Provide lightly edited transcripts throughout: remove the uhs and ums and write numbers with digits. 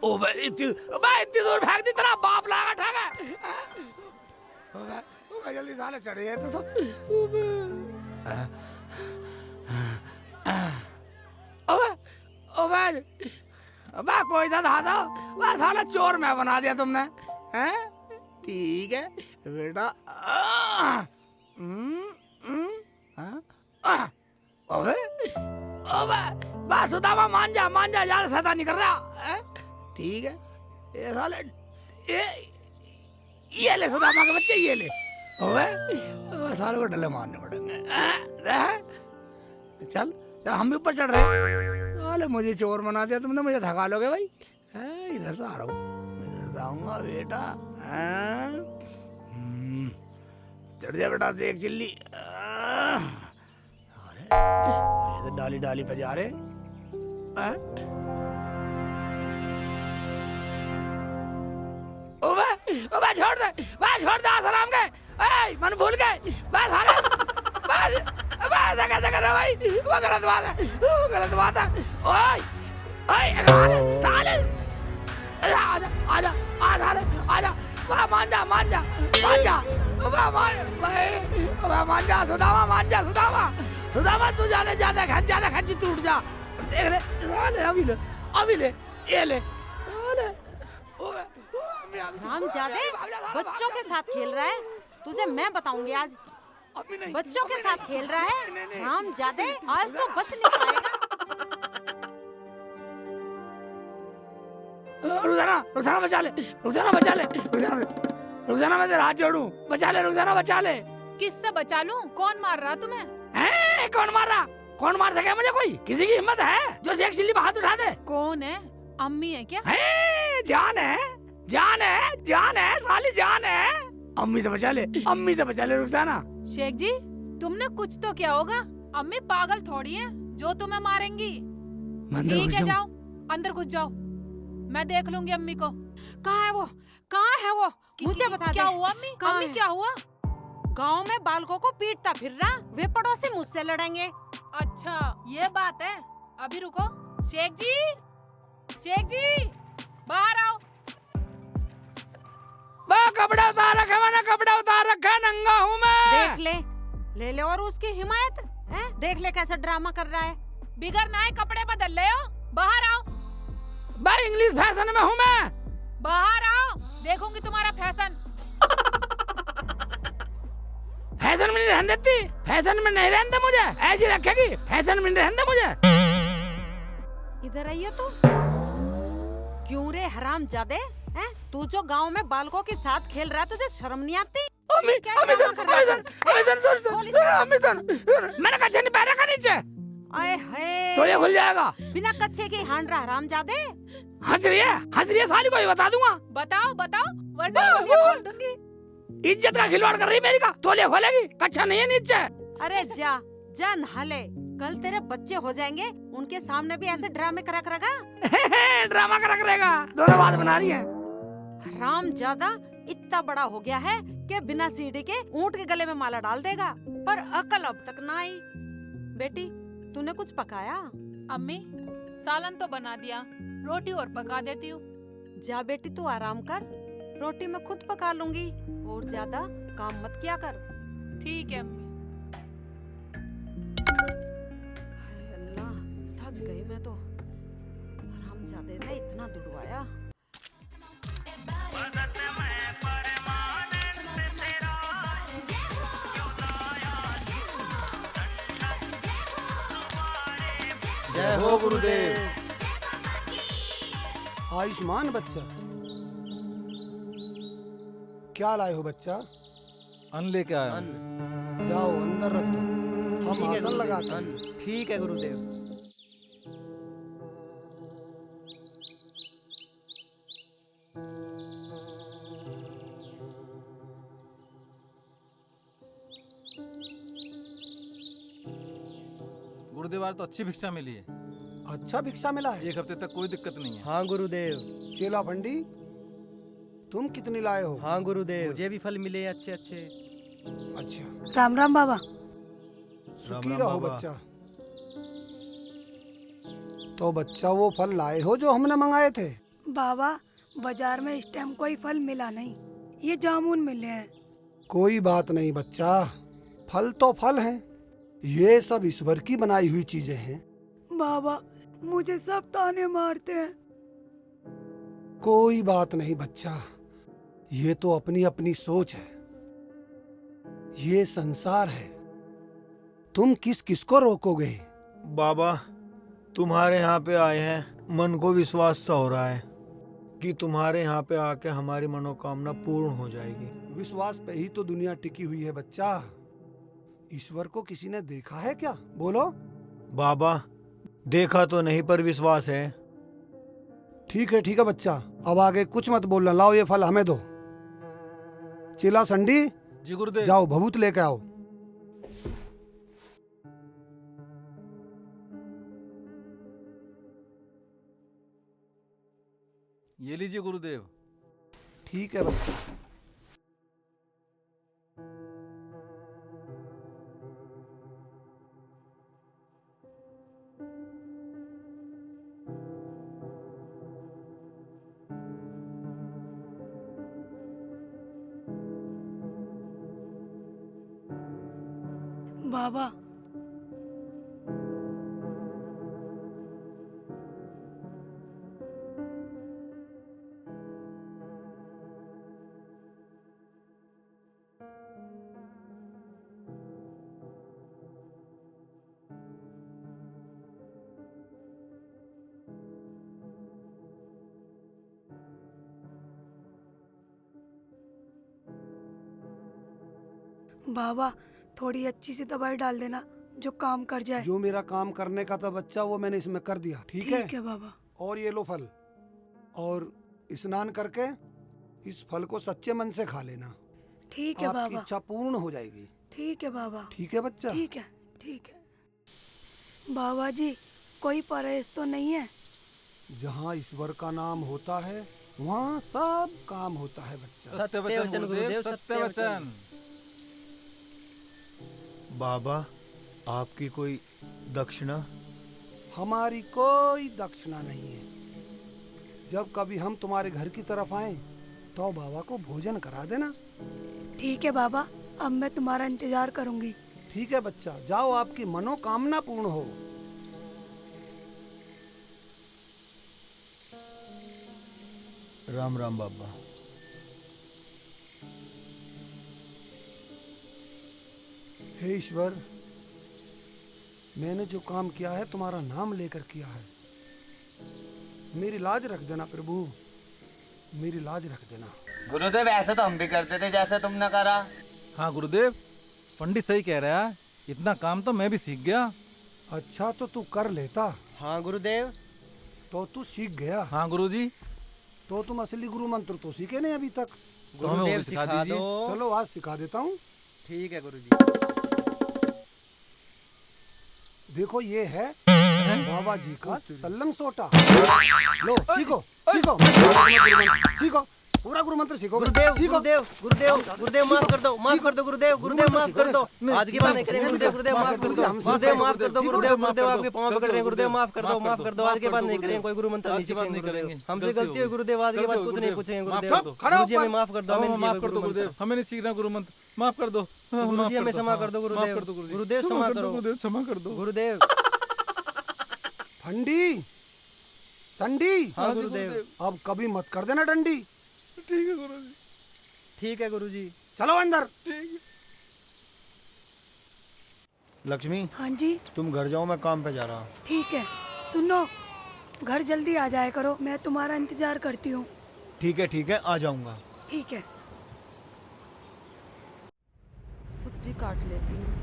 ओ बे इतनी दूर फेंक दी, तेरा बाप लागा ठागा। ओ बे जल्दी साले चढ़ गए तो सब। ओ बे कोई सा था वह साला चोर मैं बना दिया तुमने, हैं? ठीक है बेटा। अबे अबे बस सुदामा मान जा ज्यादा शैतानी कर रहा है। ठीक है ये साले ये ले सुदामा के बच्चे, ये ले। अबे साले को डले मारने पड़ेंगे। चल चल हम भी ऊपर चढ़ रहे। साले मुझे चोर बना दिया तुमने, मुझे थका लोगे भाई। इधर से आ रहा हूँ, इधर से आऊंगा बेटा। चढ़ जा बेटा देख चिल्ली। अरे डाली डाली पे जा रहे। ओबे छोड़ दे आसाराम के। मन भूल गए बस। अरे बस कैसे कर रहे भाई, वो गलत बात है। ओए साले आजा मान जा सुदामा तू ज्यादा खच्ची टूट जा। देख ले साले अभी ले ये ले साले। रामजादे बच्चों के साथ खेल रहा है, तुझे मैं बताऊंगी आज। बच्चों के साथ खेल रहा है रामजादे, आज तो बच नहीं पाएगा। रुखसाना मैं तेरा हाथ जोड़ूं, बचा ले। किससे बचा लूं? कौन मार रहा तुम्हें? कौन मार सके मुझे? कोई किसी की हिम्मत है जो शेख चिल्ली पे हाथ उठा दे? कौन है? अम्मी है क्या? जान है साली, जान है। अम्मी से बचा ले रुखसाना। शेख जी तुमने कुछ तो किया होगा, अम्मी पागल थोड़ी है जो तुम्हें मारेंगी। ठीक है जाओ अंदर घुस जाओ, मैं देख लूंगी अम्मी को। कहाँ है वो मुझे बता दे। क्या हुआ अम्मी? अम्मी क्या हुआ? गांव में बालकों को पीटता फिर रहा, वे पड़ोसी मुझसे लड़ेंगे। अच्छा ये बात है, अभी रुको। शेख जी बाहर आओ। कपड़ा उतार रखा नंगा हूँ मैं। देख ले और उसकी हिमायत है? देख ले कैसे ड्रामा कर रहा है। बिगर नए कपड़े बदल ले हो, बाहर आओ। भाई इंग्लिश फैशन में हूँ मैं। बाहर आओ, देखूंगी तुम्हारा फैशन। फैशन में नहीं रहने देती, फैशन में नहीं रहने दे मुझे, ऐसी रखेगी। फैशन में नहीं रहने दे मुझे। इधर आइए तो। क्यों रे हरामजादे, हैं? तू जो गांव में बालकों के साथ खेल रहा है, तुझे शर्म नहीं आती? अम्मी मैंने कच्छे नहीं पहना का नीचे। आए हाय, तो ये खुल जाएगा। बिना कच्छे के हांड रहा हरामजादे। हंस रही है साली को ही बता दूंगा। बताओ वरना खोल दूंगी। इज्जत का खिलवाड़ कर रही मेरी का, तोले खोलेगी, कच्छा नहीं है नीचे। अरे जा नहा ले, कल तेरे बच्चे हो जाएंगे, उनके सामने भी ऐसे ड्रामे करा करेगा। ड्रामा करा करेगा, दोनों बात बना रही है। हरामजादा इतना बड़ा हो गया है कि बिना सीढ़ी के ऊंट के गले में माला डाल देगा, पर अकल अब तक ना आई। बेटी तूने कुछ पकाया? अम्मी सालन तो बना दिया, रोटी और पका देती हूँ। जा बेटी तू आराम कर, रोटी मैं खुद पका लूंगी, और ज्यादा काम मत किया कर। ठीक है अम्मी। अल्लाह थक गई मैं तो, हरामजादे ने इतना दुड़वाया। जय हो गुरुदेव। आयुष्मान बच्चा, क्या लाए हो बच्चा? अन्न लेके आया। जाओ अंदर रख दो, हम आसन लगाते हैं। ठीक है गुरुदेव। गुरुदेव आज तो अच्छी भिक्षा मिली है। अच्छा भिक्षा मिला है? 1 हफ्ते तक कोई दिक्कत नहीं है। हाँ गुरुदेव। चेला पंडी तुम कितनी लाए हो? हाँ गुरुदेव, मुझे भी फल मिले अच्छे अच्छे। अच्छा राम राम बाबा। सुखी रहो बच्चा। तो बच्चा वो फल लाए हो जो हमने मंगाए थे? बाबा बाजार में इस टाइम कोई फल मिला नहीं, ये जामुन मिले हैं। कोई बात नहीं बच्चा, फल तो फल हैं, ये सब ईश्वर की बनाई हुई चीजें हैं। बाबा मुझे सब ताने मारते हैं। कोई बात नहीं बच्चा, ये तो अपनी अपनी सोच है, ये संसार है, तुम किस किस को रोकोगे। बाबा तुम्हारे यहाँ पे आए हैं, मन को विश्वास सा हो रहा है कि तुम्हारे यहाँ पे आके हमारी मनोकामना पूर्ण हो जाएगी। विश्वास पे ही तो दुनिया टिकी हुई है बच्चा। ईश्वर को किसी ने देखा है क्या, बोलो। बाबा देखा तो नहीं पर विश्वास है। ठीक है बच्चा, अब आगे कुछ मत बोलना। लाओ ये फल हमें दो। चेला संडी, जी गुरुदेव। जाओ भभूत लेके आओ। ये लीजिए गुरुदेव। ठीक है बच्चा। बाबा बाबा थोड़ी अच्छी सी दवाई डाल देना जो काम कर जाए। जो मेरा काम करने का था बच्चा वो मैंने इसमें कर दिया। ठीक है बाबा। और ये लो फल, और स्नान करके इस फल को सच्चे मन से खा लेना। ठीक है आपकी बाबा। इच्छा पूर्ण हो जाएगी। ठीक है बाबा। ठीक है बच्चा। ठीक है बाबा जी, कोई परहेज तो नहीं है? जहाँ ईश्वर का नाम होता है वहाँ सब काम होता है बच्चा। सत्य वचन गुरुदेव, सत्य वचन। बाबा आपकी कोई दक्षिणा? हमारी कोई दक्षिणा नहीं है। जब कभी हम तुम्हारे घर की तरफ आए तो बाबा को भोजन करा देना। ठीक है बाबा, अब मैं तुम्हारा इंतजार करूंगी। ठीक है बच्चा, जाओ, आपकी मनोकामना पूर्ण हो। राम राम बाबा। हे ईश्वर, मैंने जो काम किया है तुम्हारा नाम लेकर किया है। मेरी लाज रख देना प्रभु, मेरी लाज रख देना। गुरुदेव ऐसा तो हम भी करते थे जैसे तुमने करा। हाँ गुरुदेव, पंडित सही कह रहा है, इतना काम तो मैं भी सीख गया। अच्छा तो तू कर लेता। हाँ गुरुदेव। तो तू सीख गया। हाँ गुरुजी। तो तुम असली गुरु मंत्र तो सीखे नहीं अभी तक। तो हमें वो भी सिखा दीजिए। चलो आज सिखा देता हूँ। ठीक है गुरुजी। देखो ये है बाबा जी का सल्लम सोटा। लो सीखो सीखो सीखो, पूरा गुरु मंत्र सीखो। गुरुदेव गुरुदेव गुरुदेव गुरुदेव माफ कर दो, माफ कर दो गुरुदेव, गुरुदेव माफ कर दो। आज की बात नहीं करेंगे गुरुदेव, गुरुदेव माफ कर दो, गुरुदेव माफ कर दो गुरुदेव, गुरुदेव आपके पांव पकड़ रहे हैं गुरुदेव, माफ कर दो, माफ कर दो। आज के बाद नहीं करेंगे, कोई गुरु मंत्र नहीं सीखेंगे गुरुदेव, हमसे गलती हुई गुरुदेव, आज के बाद कुछ नहीं पूछेंगे गुरुदेव। गुरुजी हमें माफ कर दो, हमें माफ कर दो गुरुदेव, हमें नहीं सीखना गुरु मंत्र, माफ कर दो। गुरुजी हमें क्षमा कर दो गुरुदेव, गुरुदेव क्षमा करो गुरुदेव, क्षमा कर दो गुरुदेव। ठंडी संडी। हाँ गुरुदेव। अब कभी मत कर देना डंडी। ठीक है गुरुजी। ठीक है गुरुजी। चलो अंदर। लक्ष्मी हाँ जी। तुम घर जाओ, मैं काम पे जा रहा हूँ। ठीक है, सुनो, घर जल्दी आ जाया करो, मैं तुम्हारा इंतजार करती हूँ। ठीक है आ जाऊंगा। ठीक है। सब्जी काट लेती हूँ।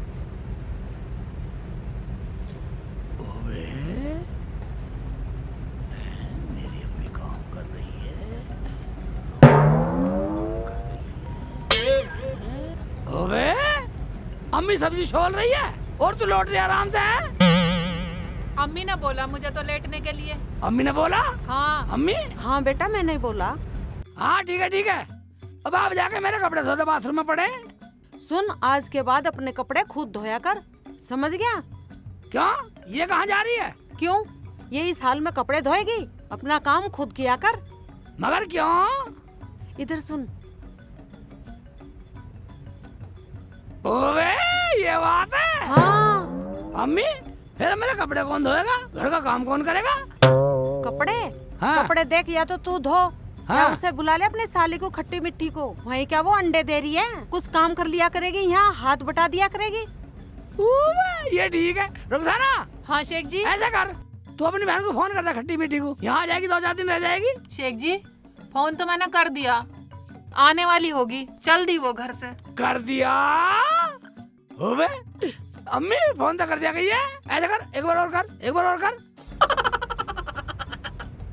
मेरी अम्मी काम कर रही है। ओबे, अम्मी सब्जी छोल रही है और तू लौट रही आराम से है? अम्मी ने बोला मुझे तो लेटने के लिए। अम्मी ने बोला? हाँ। अम्मी? हाँ बेटा, मैं नहीं बोला। हाँ ठीक है। अब आप जाके मेरे कपड़े धो दो, बाथरूम में पड़े। सुन, आज के बाद अपने कपड़े खुद धोया कर, समझ गया? क्यों, ये कहाँ जा रही है? क्यों, ये इस हाल में कपड़े धोएगी? अपना काम खुद किया कर। मगर क्यों? इधर सुन। ओवे ये बात है। हाँ। अम्मी फिर मेरे कपड़े कौन धोएगा? घर का काम कौन करेगा? कपड़े? हाँ। कपड़े देख, या तो तू धो या हाँ। उसे बुला ले अपने साली को, खट्टी मिट्टी को। वहीं क्या वो अंडे दे रही है? कुछ काम कर लिया करेगी, यहाँ हाथ बटा दिया करेगी। ओवे ये ठीक है। रुखसाना हाँ शेख जी। ऐसा कर, तू अपनी बहन को फोन कर दे, खट्टी मीठी को। यहाँ आ जाएगी, 2-4 दिन रह जाएगी। शेख जी फोन तो मैंने कर दिया, आने वाली होगी, चल दी वो घर से। कर दिया? ओवे अम्मी फोन तो कर दिया गई है। ऐसा कर, एक बार और कर, एक बार और कर।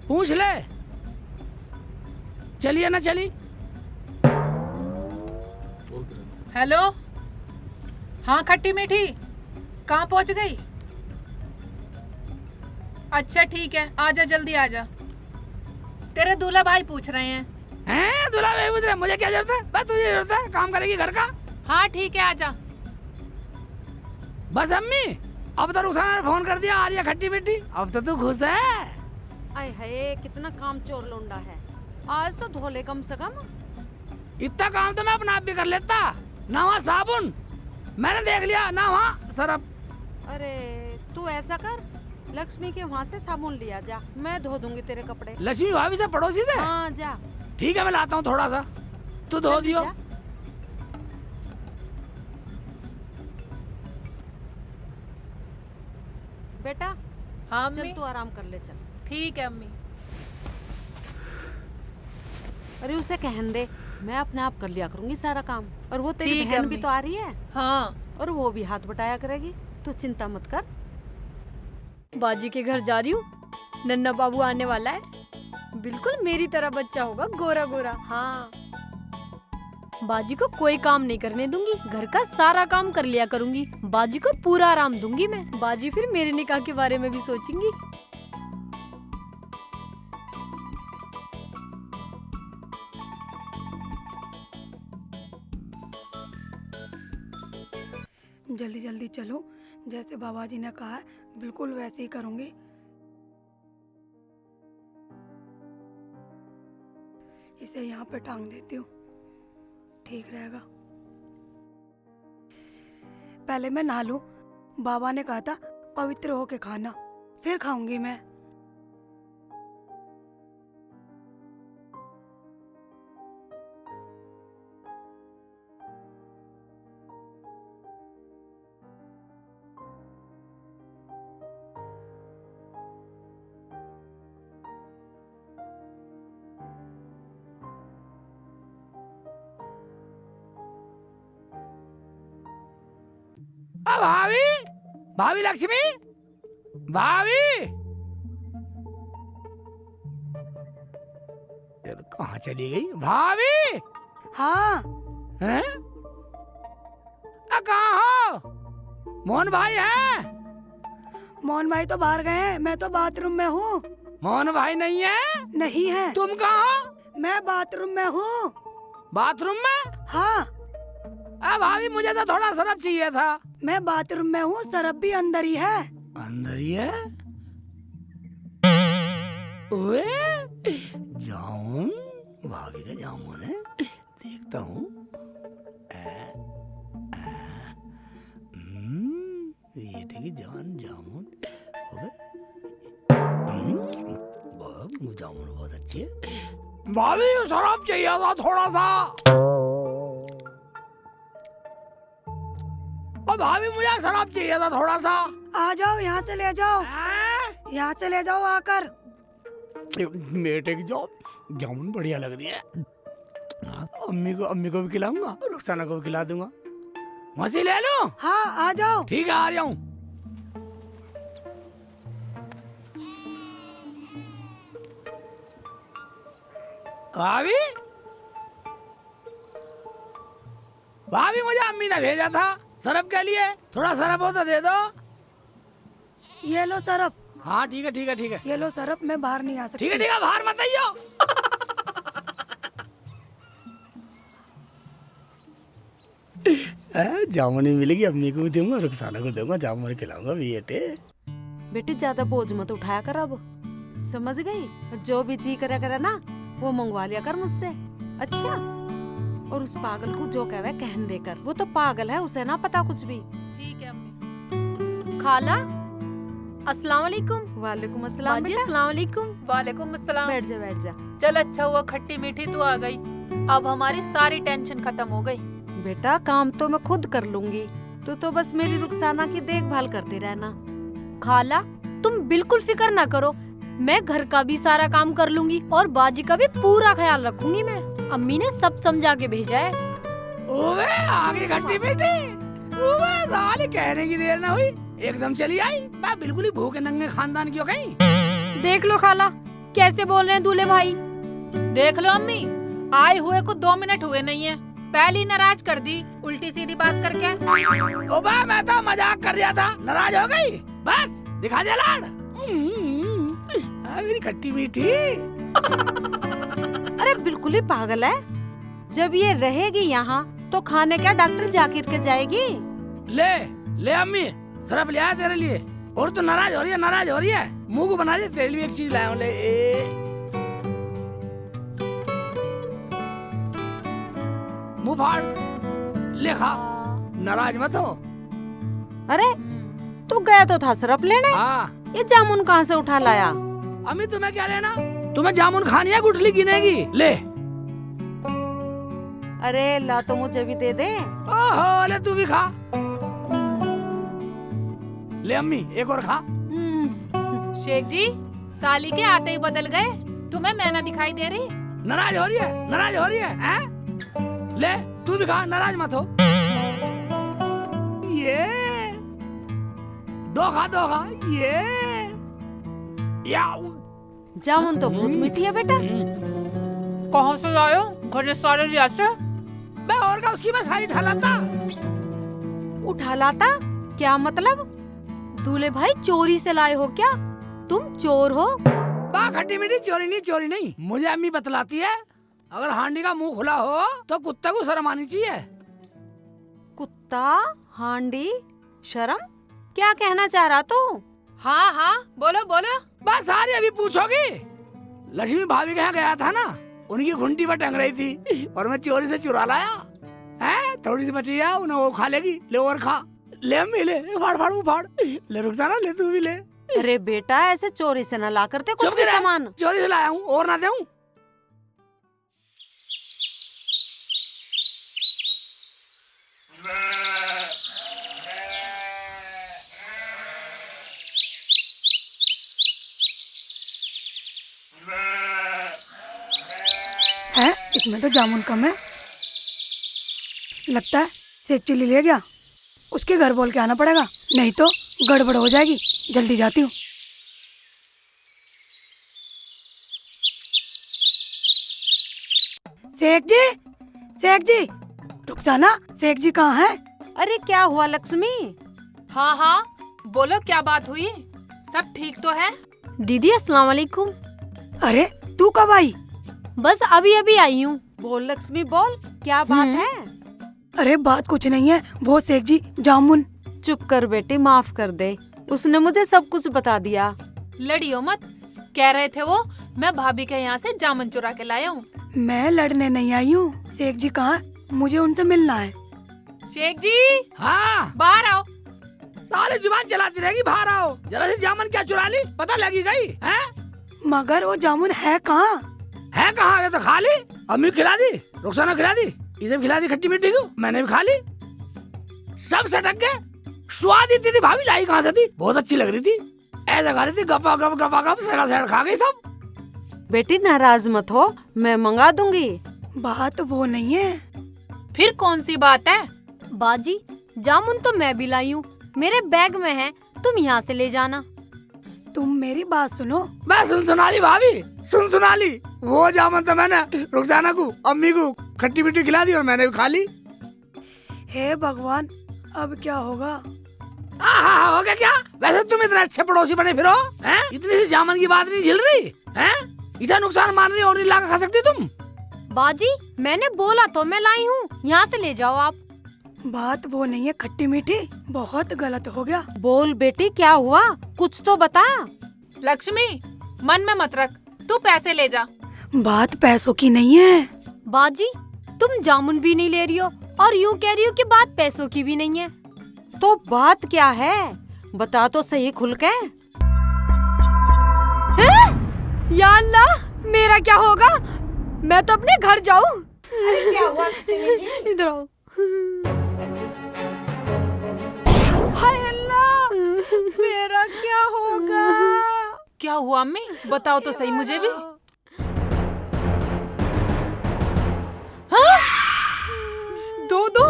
पूछ ले चलिए ना चली। हेलो, हाँ खट्टी मीठी, कहाँ पहुँच गई? अच्छा ठीक है, आजा जल्दी आजा। तेरे दूल्हा भाई पूछ रहे हैं। हैं दूल्हा भाई पूछ रहे? मुझे क्या जरूरत है? बस तुझे जरूरत है, काम करेगी घर का। हाँ ठीक है आजा। बस अम्मी अब तो रुखसाना ने फोन कर दिया, आ रही है खट्टी मीठी। अब तो तू खुश है। आय हाय, कितना काम चोर लोंडा है। आज तो धो ले कम से कम। इतना काम तो मैं अपना आप भी कर लेता। ना वहाँ साबुन मैंने देख लिया, ना वहाँ सरफ। अरे तू ऐसा कर, लक्ष्मी के वहाँ से साबुन लिया जा, मैं धो दूंगी तेरे कपड़े। लक्ष्मी भाभी से, पड़ोसी से? हाँ जा। ठीक है मैं लाता हूँ थोड़ा सा, तू धो जल्दी दियो। जा। बेटा हाँ चल अम्मी। तू आराम कर ले, चल। ठीक है अम्मी। अरे उसे कहन दे, मैं अपने आप कर लिया करूंगी सारा काम। और वो तेरी ठीक है बहन भी अम्मी। तो आ रही है, हाँ और वो भी हाथ बटाया करेगी। तू चिंता मत कर। बाजी के घर जा रही हूँ, नन्ना बाबू आने वाला है, बिल्कुल मेरी तरह बच्चा होगा, गोरा गोरा। हाँ, बाजी को कोई काम नहीं करने दूंगी, घर का सारा काम कर लिया करूंगी। बाजी को पूरा आराम दूंगी मैं। बाजी फिर मेरे निकाह के बारे में भी सोचेंगी। जल्दी जल्दी चलो, जैसे बाबा जी ने कहा है बिल्कुल वैसे ही करूंगी। इसे यहाँ पे टांग देती हूँ, ठीक रहेगा। पहले मैं नहा लूं, बाबा ने कहा था पवित्र होके खाना, फिर खाऊंगी मैं। भाभी, भाभी लक्ष्मी, भाभी यार कहाँ चली गई भाभी? हाँ हैं? कहाँ हो? मोहन भाई हैं? मोहन भाई तो बाहर गए हैं, मैं तो बाथरूम में हूँ। मोहन भाई नहीं है? नहीं है। तुम कहाँ हो? मैं बाथरूम में हूँ। बाथरूम में? हाँ भाभी मुझे तो थोड़ा सरफ चाहिए था। मैं बाथरूम में हूँ, सरफ भी अंदर ही है। अंदर ही है? ओए जाऊं, भाभी का जामुन है, देखता हूँ। बेटे की जान जामुन, जामुन बहुत अच्छी है। भाभी शराब चाहिए था थोड़ा सा। और भाभी मुझे शराब चाहिए था थोड़ा सा। आ जाओ, यहाँ से ले जाओ, यहाँ से ले जाओ आकर। बेटे की जामुन बढ़िया लग रही है। अम्मी को भी खिलाऊंगा, रुखसाना को भी खिला दूंगा। मसी ले लूं? हाँ आ जाओ। ठीक है आ रहा हूँ। भाभी, भाभी मुझे अम्मी ने भेजा था सरफ के लिए, थोड़ा सरफ हो तो दे दो। ये लो सरफ। हाँ ठीक है ठीक है ठीक है। ये लो सरफ, मैं बाहर नहीं आ सकती। ठीक है बाहर मत आइयो। जामुन ही मिलेगी, अम्मी को भी दूंगा, रुखसाना को दूंगा, जामुन खिलाऊंगा बेटे। बेटी ज्यादा बोझ मत उठाया कर अब, समझ गई? और जो भी जी करा करे ना वो मंगवा लिया कर मुझसे। अच्छा, और उस पागल को जो कहवे कहन देकर, वो तो पागल है, उसे ना पता कुछ भी। ठीक है अम्मी। खाला अस्सलाम वालेकुम। वालेकुम अस्सलाम बाजी बेटा। अस्सलाम वालेकुम। वालेकुम अस्सलाम। बैठ जा बैठ जा। चल अच्छा हुआ खट्टी मीठी तू आ गई, अब हमारी सारी टेंशन खत्म हो गई। बेटा काम तो मैं खुद कर लूंगी, तू तो बस मेरी रुखसाना की देखभाल करती रहना। खाला तुम बिल्कुल फिक्र ना करो, मैं घर का भी सारा काम कर लूंगी और बाजी का भी पूरा ख्याल रखूंगी मैं। अम्मी ने सब समझा के भेजा है। ओवे आगे खट्टी मीठी, ओवे साले कहने की देर ना हुई, एकदम चली आई। मैं बिल्कुल ही भूखे नंगे खानदान की हो गई। देख लो खाला कैसे बोल रहे हैं दूल्हे भाई। देख लो अम्मी, आए हुए को 2 मिनट हुए नहीं है, पहली नाराज कर दी उल्टी सीधी बात करके। ओबा मैं तो मजाक कर रहा था, नाराज हो गई, बस दिखा दिया लाड। मेरी खट्टी मीठी। अरे बिल्कुल ही पागल है, जब ये रहेगी यहाँ तो खाने क्या डॉक्टर जाकिर के जाएगी। ले ले अम्मी, सरफ ले आया तेरे लिए। और तो नाराज हो रही है, नाराज हो रही है, मुंह को बना रही है, तेरे लिए एक चीज लाया हूँ, ले मुंह फाड़, ले खा, नाराज मत हो। अरे तू गया तो था सरफ लेने, हाँ ये जामुन कहाँ से उठा लाया। अम्मी तुम्हें क्या लेना, तुम्हें जामुन खानी है गुठली गिनेगी, ले। अरे ला तो मुझे भी दे दे। ओहो ले तू भी खा, ले अम्मी एक और खा। शेख जी साली के आते ही बदल गए, तुम्हें मैं ना दिखाई दे रही। नाराज हो रही है, नाराज हो रही है, हैं? ले तू भी खा, नाराज मत हो। ये दो खा, ये याऊ। जामुन तो बहुत मीठी है बेटा। कहाँ से लायो, घर सारे लिया से। मैं और का उसकी मैं सारी ठालाता। उठा लाता क्या मतलब। दूल्हे भाई चोरी से लाए हो क्या, तुम चोर हो। बा खट्टी मीठी, चोरी नहीं, मुझे अम्मी बतलाती है, अगर हांडी का मुंह खुला हो तो कुत्ते को शर्म आनी चाहिए। कुत्ता, हांडी, शर्म, क्या कहना चाह रहा तू। हाँ हाँ बोलो बोलो। बस सारी अभी पूछोगी। लक्ष्मी भाभी के यहाँ गया था ना, उनकी घुंटी पर टंग रही थी और मैं चोरी से चुरा लाया है, थोड़ी सी बची है, उन्हें वो खा लेगी, ले और खा, ले अम्मी ले, फाड़, ले रुखसाना ले तू भी ले। अरे बेटा ऐसे चोरी से न ला करते कुछ चुप भी गिरा, सामान। चोरी से लाया हूँ और ना दूं। है इसमें तो जामुन कम है, लगता है सेक चिल्ली ले गया, उसके घर बोल के आना पड़ेगा, नहीं तो गड़बड़ हो जाएगी। जल्दी जाती हूँ। सेठ जी, रुखसाना, सेठ जी कहाँ है। अरे क्या हुआ लक्ष्मी। हाँ हाँ बोलो क्या बात हुई, सब ठीक तो है। दीदी अस्सलाम वालेकुम। अरे तू कब आई। बस अभी अभी आई हूँ। बोल लक्ष्मी बोल, क्या बात है। अरे बात कुछ नहीं है, वो सेठ जी जामुन। चुप कर बेटी, माफ कर दे, उसने मुझे सब कुछ बता दिया। लड़ियो मत, कह रहे थे वो मैं भाभी के यहाँ से जामुन चुरा के लाया हूँ। मैं लड़ने नहीं आई हूँ। शेख जी कहाँ, मुझे उनसे मिलना है। शेख जी हाँ बाहर आओ। साले जुबान चलाती रहेगी, बाहर आओ। जरा सी जामुन क्या चुरा ली, पता लगी गई है। मगर वो जामुन है कहाँ। है कहाँ, ये तो खा ली, अम्मी खिला दी, रुखसाना खिला दी, इसे खिला दी खट्टी मीठी को, मैंने भी खा ली, सब सटक गए। स्वाद इतनी थी, भाभी लाई कहाँ से थी, बहुत अच्छी लग रही थी, ऐसा खा रही थी, गपा गप सड़ा सड़ा खा गई सब। बेटी नाराज मत हो, मैं मंगा दूंगी। बात वो नहीं है। फिर कौन सी बात है। बाजी जामुन तो मैं भी लाई हूँ, मेरे बैग में है, तुम यहाँ से ले जाना। तुम मेरी बात सुनो। मैं सुना ली भाभी, सुना ली, वो जामुन तो मैंने रुखसाना को, अम्मी को खट्टी मीठी खिला दी और मैंने भी खा ली। हे भगवान, अब क्या होगा। हाँ हो गया क्या। वैसे तुम इतने अच्छे पड़ोसी बने फिरो हैं, इतनी सी जामुन की बात नहीं झिल रही हैं, इसे नुकसान मान रही और नहीं लाकर खा सकती तुम। बाजी मैंने बोला तो मैं लाई हूँ, यहाँ से ले जाओ आप। बात वो नहीं है खट्टी मीठी, बहुत गलत हो गया। बोल बेटी क्या हुआ, कुछ तो बता। लक्ष्मी मन में मत रख, तू पैसे ले जा। बात पैसों की नहीं है। बाजी तुम जामुन भी नहीं ले रही हो और यूं कह रही हो कि बात पैसों की भी नहीं है। तो बात क्या है, बता तो सही खुल के। हैं? या अल्लाह, मेरा क्या होगा? मैं तो अपने घर जाऊं। क्या हुआ? इधर आओ। हाय अल्लाह, मेरा क्या होगा? क्या हुआ अम्मी, बताओ तो सही मुझे भी। दो दो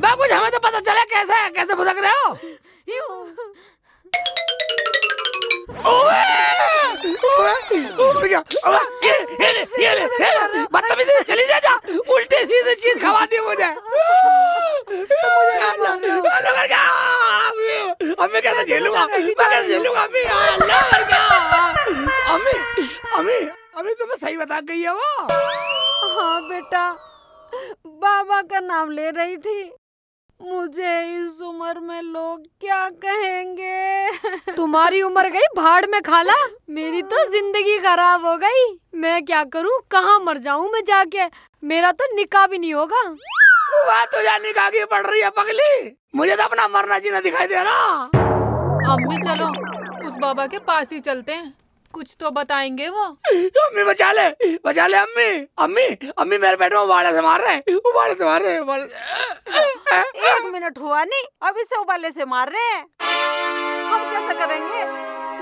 बा कुछ हमें तो पता चला कैसे भुदक रहे हो। बदतमीजी चली जा, उल्टी सीधी चीज खवा दी मुझे। अम्मी कैसे झेलूंगा, मैं कैसे झेलूंगा अम्मी। अम्मी तुम्हें सही बता गई है वो। हाँ बेटा, बाबा का नाम ले रही थी। मुझे इस उम्र में लोग क्या कहेंगे? तुम्हारी उम्र गई भाड़ में खाला, मेरी तो जिंदगी खराब हो गई। मैं क्या करूं, कहाँ मर जाऊं मैं जाके। मेरा तो निकाह भी नहीं होगा। बात तो जाने का आगे पड़ रही है पगली, मुझे तो अपना मरना जीना दिखाई दे रहा। अम्मी चलो उस बाबा के पास ही चलते हैं, कुछ तो बताएंगे वो। अम्मी बचा ले अम्मी। अम्मी मेरे पेट में उबाले से मार रहे हैं। एक मिनट हुआ नहीं, अभी से उबाले से मार रहे हैं। हम कैसे करेंगे?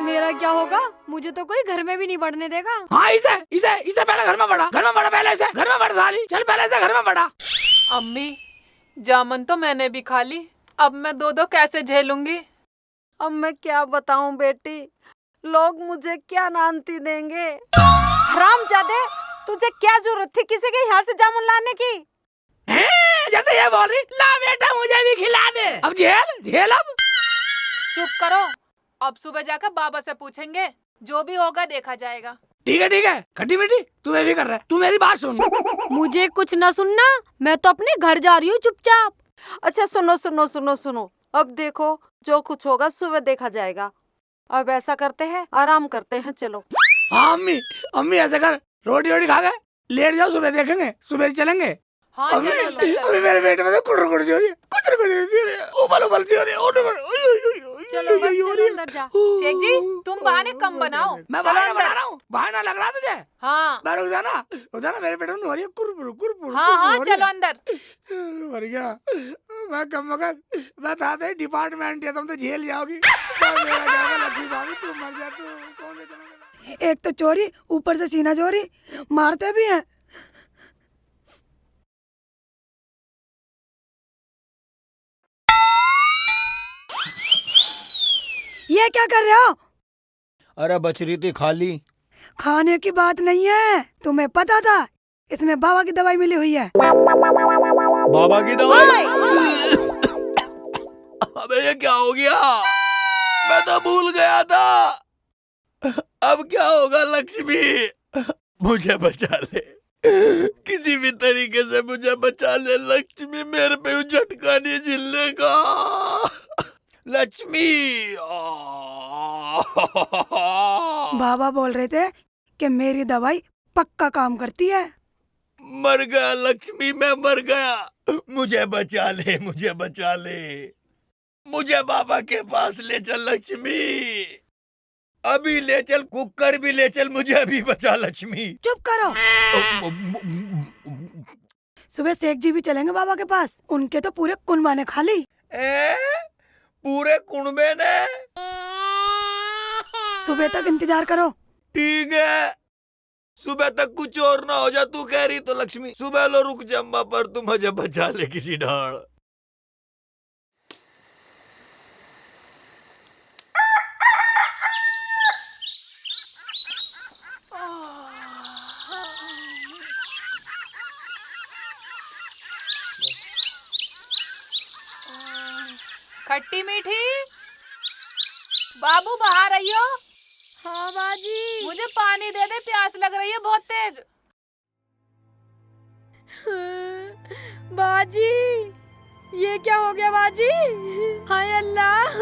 मेरा क्या होगा, मुझे तो कोई घर में भी नहीं बढ़ने देगा। हाँ इसे पहले घर में बढ़ा पहले इसे घर में बढ़ साली। चल पहले इसे घर में बढ़ा। अम्मी जामुन तो मैंने भी खा ली, अब मैं दो कैसे झेलूंगी? अब मैं क्या बताऊं बेटी, लोग मुझे क्या नानती देंगे। हरामजादे, तुझे क्या जरूरत थी किसी के यहाँ से जामुन लाने की? जब तो ये बोल रही, ला बेटा मुझे भी खिला दे। अब झेल अब। चुप करो, अब सुबह जाकर बाबा से पूछेंगे, जो भी होगा देखा जाएगा। ठीक है खट्टी मीठी तू भी कर रहा है, तू मेरी बात सुन। मुझे कुछ न सुनना, मैं तो अपने घर जा रही हूँ चुपचाप। अच्छा सुनो, अब देखो जो कुछ होगा सुबह देखा जाएगा। अब ऐसा करते हैं, आराम करते हैं, चलो। हाँ अम्मी ऐसा कर, रोटी खा गए लेट जाओ, सुबह देखेंगे, सुबह चलेंगे। हाँ अम्मी चलो अभी मेरे पेट में तो कुड़ सी हो रही है, कुछ सी हो रही है, उबल सी हो रही है। चलो बस चलो अंदर जा। शेख जी तुम बहाने कम बनाओ। मैं चलो बहाना अंदर। बना रहा हूँ, बहाना लग रहा तुझे। हाँ मैं रुक जाना मेरे पेट में तो हो रही है कुरपुर। हाँ चलो अंदर। मर गया मैं, कम वक्त मैं था डिपार्टमेंट है, तुम तो झेल जाओगी। मेरा क्या होगा, लक्ष्मी भाभी तू मर जा, तू कौन से जन्म में। एक तो चोरी, ऊपर से सीना चोरी, मारते भी हैं। ये क्या कर रहे हो? अरे बच रही थी खाली। खाने की बात नहीं है, तुम्हें पता था इसमें बाबा की दवाई मिली हुई है। बाबा की दवाई? अबे ये क्या हो गया, मैं तो भूल गया था। अब क्या होगा लक्ष्मी, मुझे बचा ले, किसी भी तरीके से मुझे बचा ले लक्ष्मी, मेरे पे झटका नहीं झिलने का। लक्ष्मी बाबा बोल रहे थे कि मेरी दवाई पक्का काम करती है। मर गया लक्ष्मी, मैं मर गया, मुझे बचा ले, मुझे बाबा के पास ले चल लक्ष्मी, अभी ले चल, कुकर भी ले चल, मुझे अभी बचा लक्ष्मी। चुप करो। सुबह शेख जी भी चलेंगे बाबा के पास, उनके तो पूरे कुनबा ने खा ली। पूरे कुनबे ने? सुबह तक इंतजार करो। ठीक है, सुबह तक कुछ और ना हो जा, तू कह रही तो लक्ष्मी। सुबह लो रुक जम्मा, पर तू मुझे बचा ले किसी ढाल। खट्टी मीठी, बाबू बाहर आइयो। हाँ बाजी। मुझे पानी दे दे, प्यास लग रही है बहुत तेज। बाजी ये क्या हो गया बाजी? हाय अल्लाह,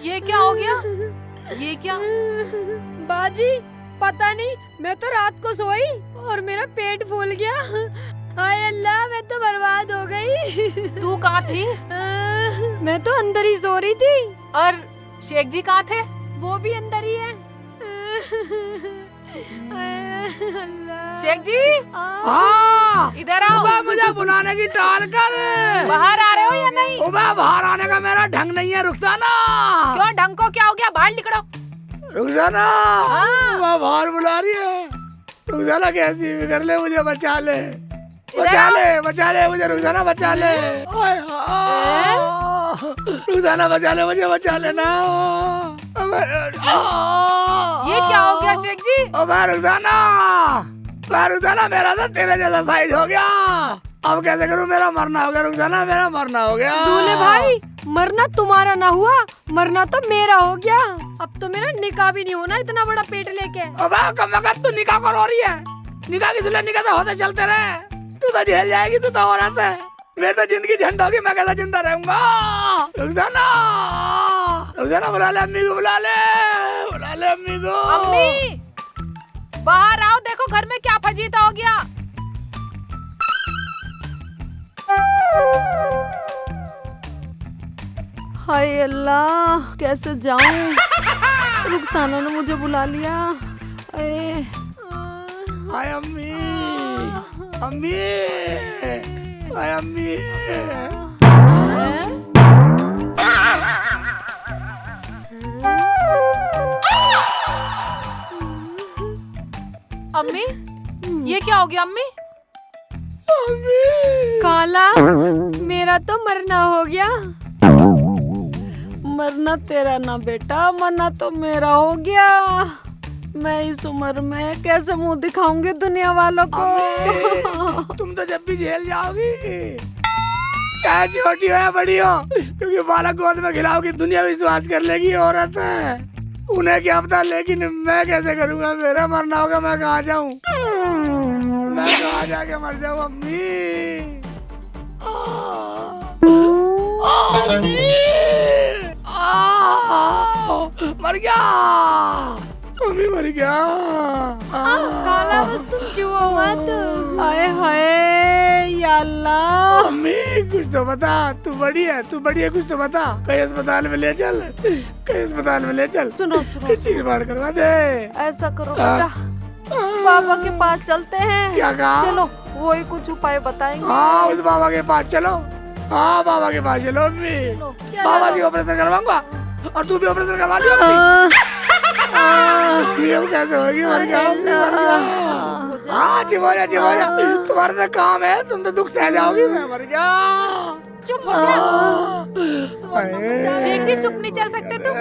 ये क्या हो गया? ये क्या? बाजी पता नहीं, मैं तो रात को सोई और मेरा पेट फूल गया। हाय अल्लाह, मैं तो बर्बाद हो गई। तू कहाँ थी? मैं तो अंदर ही सो रही थी। और शेख जी कहाँ थे? वो भी अंदर ही है। अल्लाह। शेख जी हाँ इधर आओ। उबा, मुझे बुलाने की टाल कर। बाहर आ रहे हो या नहीं? उबा, बाहर आने का मेरा ढंग नहीं है रुखसाना। क्यों, ढंग को क्या हो गया? बाहर निकलो। रुखसाना, हाँ। उबा बाहर बुला रही है। रुखसाना कैसी भी कर ले, मुझे बचा ले, बचा ले, बचा ले मुझे रुखसाना, बचा ले। ओए हाँ। रुखसाना बचा ले मुझे, बचा लेना। ये क्या हो गया शेख जी? रुखसाना, मेरा तो तेरे जैसा साइज हो गया। अब कैसे करूं, मेरा मरना हो गया रुखसाना, मेरा मरना हो गया। दूल्हे भाई, मरना तुम्हारा ना हुआ, मरना तो मेरा हो गया। अब तो मेरा निकाह भी नहीं होना इतना बड़ा पेट लेके। अबे कम वक्त तू निकाह कर हो रही है। निकाह की दुल्हन, निकाह तो होते चलते रहे। तू तो झेल जाएगी, तू तो औरत है। मेरी तो जिंदगी झंड होगी, मैं कैसा जिंदा रहूंगा। रुखसाना, रुखसाना बुला ले अम्मी को, बुला ले, बुला ले अम्मी को। अम्मी बाहर आओ, देखो घर में क्या फजीता हो गया। हाय अल्लाह, कैसे जाऊं? रुखसाना ने मुझे बुला लिया। हाय अम्मी, अम्मी, हाय अम्मी। अम्मी ये क्या हो गया अम्मी? काला, मेरा तो मरना हो गया। मरना तेरा ना बेटा, मरना तो मेरा हो गया। मैं इस उम्र में कैसे मुंह दिखाऊंगी दुनिया वालों को? तुम तो जब भी जेल जाओगी, चाहे छोटी हो या बड़ी हो, क्योंकि बालक गोद में खिलाओगी, दुनिया विश्वास कर लेगी औरत है। उन्हें क्या पता, लेकिन मैं कैसे करूंगा? मेरा मरना होगा, मैं कहाँ जाऊं? मैं कहाँ जाके मर जाऊं अम्मी? मर गया अम्मी, मर गया। काला, बस तुम जुओ मत। हाय हाय या अल्लाह। अम्मी कुछ तो बता, तू बड़ी है, तू बड़ी है, कुछ तो बता। कहीं अस्पताल में ले चल, कहीं अस्पताल में ले चल। सुनो सुनो, चीर फाड़ करवा दे। ऐसा करो बेटा, बाबा के पास चलते हैं। क्या कहा? चलो, वो ही कुछ उपाय बताएंगे। हाँ, उस बाबा के पास चलो। हाँ, बाबा के पास चलो अम्मी। बाबा जी ऑपरेशन करवाऊंगा और तू भी ऑपरेशन करवा लियो अम्मी। अब कैसे होगी? मर गया अम्मी, मर गया। हाँ, चुप हो जा, चुप हो जा। तुम्हारा तो काम है, तुम तो दुख सह जाओगी। मैं मर गया। चुप हो जा। शेख जी चुप नहीं चल सकते तुम?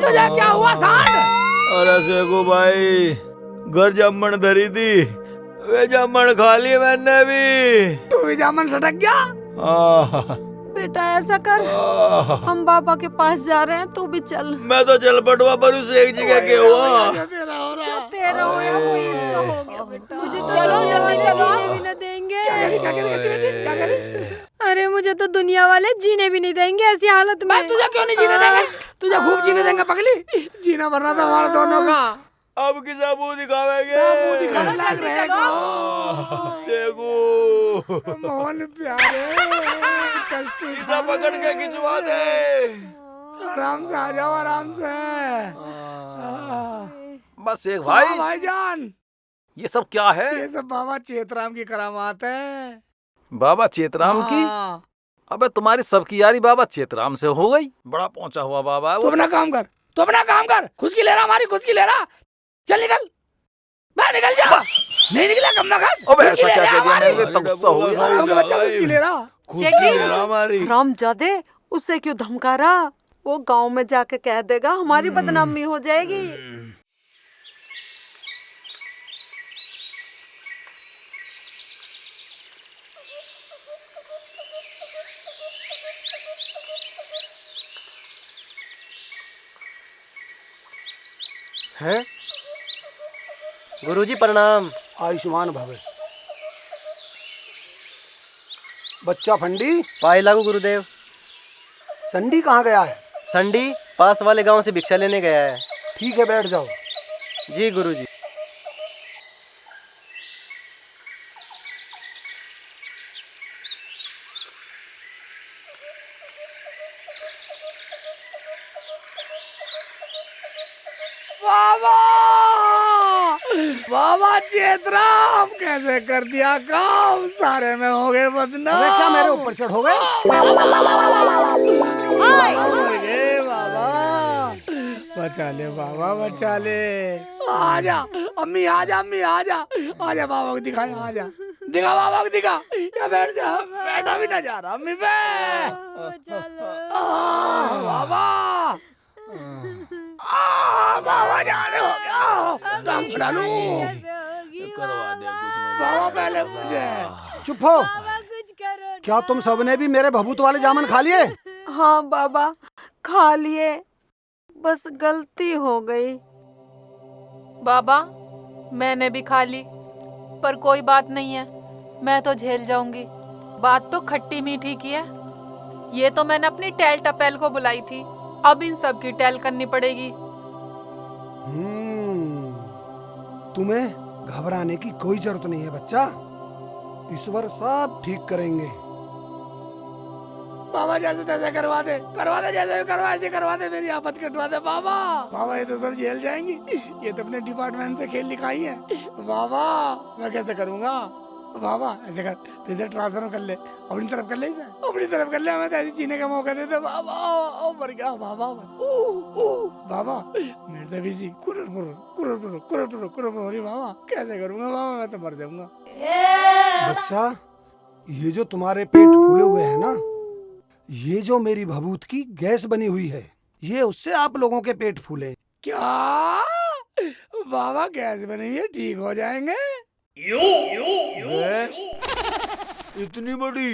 तुझे क्या हुआ सांड? अरे शेखू भाई, घर जामन धरी थी, वे जामन खा ली मैंने भी। तू भी जामन सटक गया? बेटा ऐसा कर, हम बाबा के पास जा रहे हैं, तू भी चल। मैं तो चल पटवा पर उस एक जगह के हुआ। जो तेरा हो रहा। जो तेरा होया वो इसका हो गया बेटा। मुझे तो चलो, दुनिया जल्दी वाले चलो। जीने भी न देंगे। क्या करेगी? क्या करेगी? अरे मुझे तो दुनिया वाले जीने भी नहीं देंगे ऐसी हालत में। मैं तुझे क्यों नहीं जीने देंगे? तुझे खूब जीने देंगे पगली। जीना मरना था हमारा दोनों का। अब किसा मुंह दिखावेंगे? मुंह दिखाने लायक रहेगा। शेखू मोहन प्यारे, कष्ट किसा पकड़ के खिंचवा दे। आराम से आ जाओ, आराम से। बस एक हाँ भाई, भाईजान, ये सब क्या है? ये सब बाबा चेतराम की करामात है। बाबा चेतराम की? हाँ। अबे तुम्हारी सबकी यारी बाबा चेतराम से हो गई। बड़ा पहुंचा हुआ बाबा है तू वो। अपना काम कर, तू अपना काम कर। खुशकी ले रहा, हमारी खुशकी ले रहा। चल निकल, बाहर निकल जा। नहीं निकला कम ना कर। अबे ऐसा क्या कह दिया मैंने? तब गुस्सा हो गया। आपका बच्चा खुशकी ले रहा। शेख जी हमारी हरामजादे, उससे क्यों धमका रहा? वो गांव में जाके कह देगा, हमारी बदनामी हो जाएगी। हैं? गुरुजी प्रणाम। आयुष्मान भव। बच्चा फंडी, पाई लागू गुरुदेव। संडी कहाँ गया है? संडी पास वाले गांव से भिक्षा लेने गया है। ठीक है, बैठ जाओ। जी गुरुजी। बाबा बाबा चेतराम, कैसे कर दिया काम, सारे में हो गए बदनाम। अबे क्या मेरे ऊपर चढ़ोगे? मर गए बाबा, बचा ले बाबा, बचा ले। आजा अम्मी, आजा अम्मी, आजा आजा, बाबा को दिखा, आजा दिखा बाबा को दिखा। या बैठ जा, बैठा भी ना जा रहा अम्मी पे। बाबा बाबा जाने हो गया, काम करा लूं। करवा दे कुछ बाबा पहले मुझे। चुप हो। क्या तुम सबने भी मेरे भभूत वाले जामुन खा लिए? हाँ बाबा, खा लिए, बस गलती हो गई। बाबा मैंने भी खा ली, पर कोई बात नहीं है, मैं तो झेल जाऊंगी। बात तो खट्टी मीठी की है। ये तो मैंने अपनी टैल टपेल को बुलाई थी, अब इन सब की टैल करनी पड़ेगी। तुम्हें घबराने की कोई जरूरत नहीं है बच्चा, ईश्वर सब ठीक करेंगे। बाबा जैसे तैसे करवा दे, जैसे भी करवा, ऐसे करवा दे, मेरी आफत कटवा दे बाबा। बाबा ये तो सब झेल जाएंगी, ये तो अपने डिपार्टमेंट से खेल लिखाई है। बाबा मैं कैसे करूँगा? बाबा ऐसे कर, तो इसे ट्रांसफर कर ले, अपनी तरफ कर ले, इसे अपनी तरफ कर ले, हमें तो ऐसे जीने का मौका दे दे बाबा। ओ मर गया बाबा, बाबा मेरे तो भी कुरर हो रही बाबा, कैसे करूँगा बाबा, मैं तो मर जाऊंगा। बच्चा, ये जो तुम्हारे पेट फूले हुए हैं ना, ये जो मेरी भभूत की गैस बनी हुई है, ये उससे आप लोगों के पेट फूले। क्या बाबा गैस बनी हुई है, ठीक हो जाएंगे? गैस इतनी बड़ी?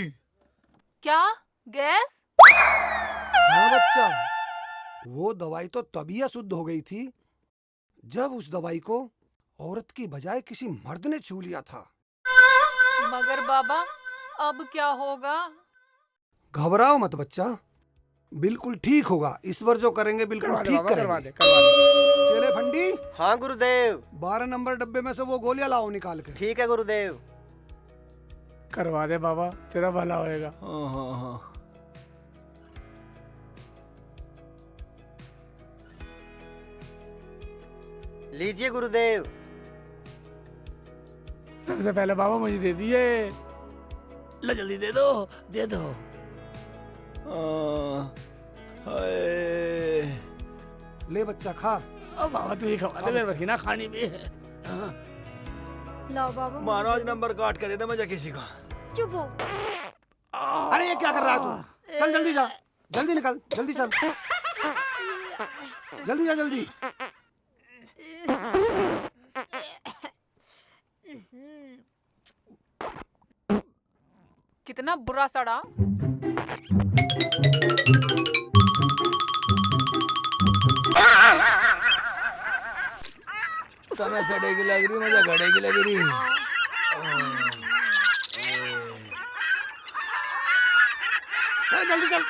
क्या गैस? हाँ बच्चा, वो दवाई तो तभी अशुद्ध हो गई थी जब उस दवाई को औरत की बजाय किसी मर्द ने छू लिया था। मगर बाबा अब क्या होगा? घबराओ मत बच्चा, बिल्कुल ठीक होगा। ईश्वर जो करेंगे बिल्कुल ठीक करेंगे। चले फंडी। हाँ गुरुदेव। 12 नंबर डब्बे में से वो गोलियां लाओ निकाल के। ठीक है गुरुदेव। करवा दे बाबा, तेरा भला होएगा। हाँ। लीजिए गुरुदेव। सबसे पहले बाबा मुझे दे दिए, लो जल्दी दे दो, दे दो। ले बच्चा खा। ओ बाबा तू ही खवा दे, मेरे बस की ना खानी भी है। लाओ बाबा, मानो आज नंबर काट के दे दे मुझे किसी का। चुप हो। अरे ये क्या कर रहा है तू? चल जल्दी जा, जल्दी निकल, जल्दी चल, जल्दी जा जल्दी। कितना बुरा सड़ा। समय सड़े की लग रही, मुझे घड़े की लग रही। जल्दी चल।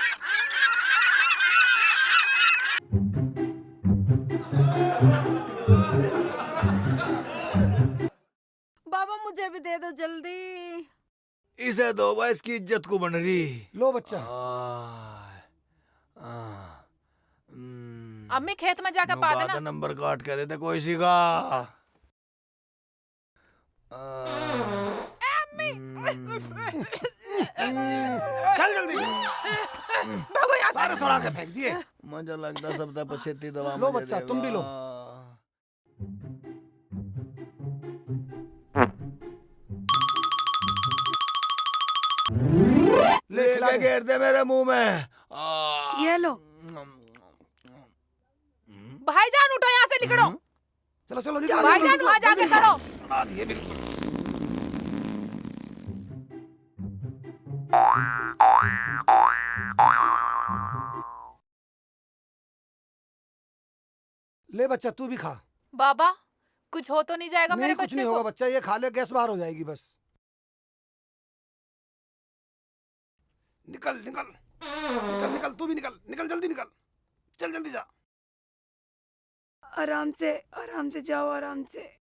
बाबा मुझे भी दे दो जल्दी। इसे दो भाई, इसकी इज्जत को बन रही। लो बच्चा। अम्मी खेत में जाकर पा देना। नंबर काट के देते कोई सी का। चल जल्दी। सारे सड़ा के फेंक दिए। मुझे लगता सब तक पछेती दवा। लो बच्चा, तुम भी लो। ले घेर दे मेरे मुंह में। ये लो। भाईजान उठो, यहाँ से निकलो। चलो चलो निकलो। भाईजान वहाँ जाके खड़ो। बना दिए बिल्कुल। ले बच्चा, तू भी खा। बाबा कुछ हो तो नहीं जाएगा नहीं मेरे कुछ बच्चे नहीं को? होगा बच्चा, ये खा ले, गैस बाहर हो जाएगी बस। निकल निकल निकल निकल, तू भी निकल निकल, जल्दी निकल, चल जल्दी जा। आराम से जाओ, आराम से।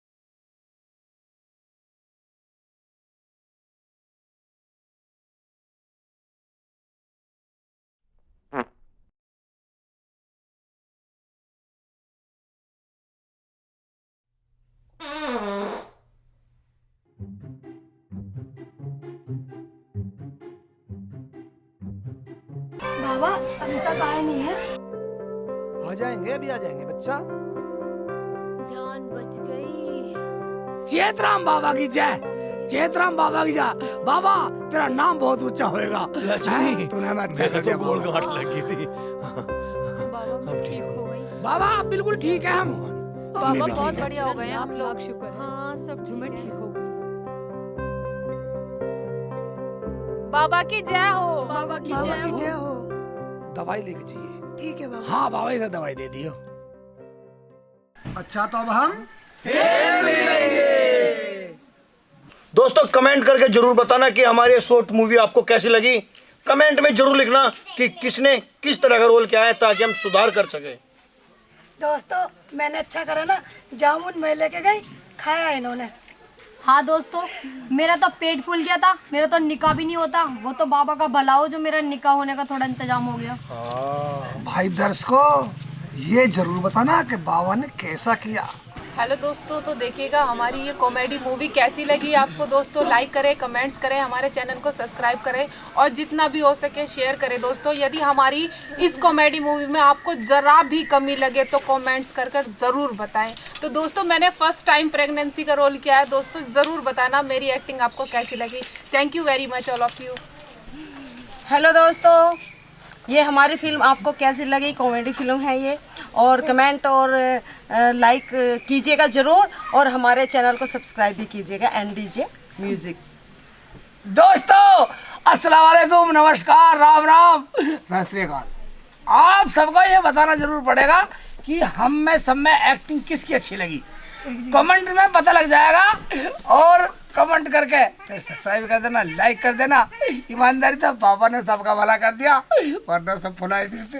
बाबा अभी तक आए नहीं है। आ जाएंगे, अभी आ जाएंगे बच्चा। जान बच गई। चेतराम बाबा की जय, चेतराम बाबा की जय। बाबा तेरा नाम बहुत ऊंचा होएगा। लक्ष्मी, तूने हमें अच्छा मेरे कर तो दिया गोल बाबा। गांठ लगी थी। बाबा मैं ठीक हो गई। बाबा आप बिल्कुल ठीक है। हम पापा बहुत बढ़िया हो गए आप लोग। शुक्र है। हाँ सब मैं ठीक हो गई। बाबा की जय हो। बाबा की बाबा जय की हो। जय हो। दवाई लेके जाइए। ठीक है बाबा। हाँ बाबा इसे दवाई दे दियो। अच्छा तो अब हम दोस्तों कमेंट करके जरूर बताना कि हमारी ये शॉर्ट मूवी आपको कैसी लगी। कमेंट में जरूर लिखना कि किसने किस तरह का रोल किया है, ताकि हम सुधार कर सके। दोस्तों मैंने अच्छा करा ना, जामुन मैं लेके गई, खाया इन्होंने। हाँ दोस्तों मेरा तो पेट फूल गया था, मेरा तो निकाह भी नहीं होता। वो तो बाबा का भला हो जो मेरा निकाह होने का थोड़ा इंतजाम हो गया। भाई दर्शकों ये जरूर बताना कि बाबा ने कैसा किया। हेलो दोस्तों, तो देखिएगा हमारी ये कॉमेडी मूवी कैसी लगी आपको। दोस्तों लाइक करें, कमेंट्स करें, हमारे चैनल को सब्सक्राइब करें और जितना भी हो सके शेयर करें। दोस्तों यदि हमारी इस कॉमेडी मूवी में आपको ज़रा भी कमी लगे तो कमेंट्स कर ज़रूर बताएं। तो दोस्तों मैंने फर्स्ट टाइम प्रेगनेंसी का रोल किया है। दोस्तों ज़रूर बताना मेरी एक्टिंग आपको कैसी लगी। Thank you very much all of you. Hello दोस्तों, ये हमारी फिल्म आपको कैसी लगी? कॉमेडी फिल्म है ये, और कमेंट और लाइक कीजिएगा ज़रूर, और हमारे चैनल को सब्सक्राइब भी कीजिएगा NDJ म्यूज़िक। दोस्तों अस्सलाम वालेकुम, नमस्कार, राम राम, सत श्री अकाल। आप सबको ये बताना जरूर पड़ेगा कि हम में सब में एक्टिंग किसकी अच्छी लगी। कमेंट में पता लग जाएगा। और कमेंट करके फिर सब्सक्राइब कर देना, लाइक कर देना। ईमानदारी से पापा ने सबका भला कर दिया, वरना सब फुलाए फिरते।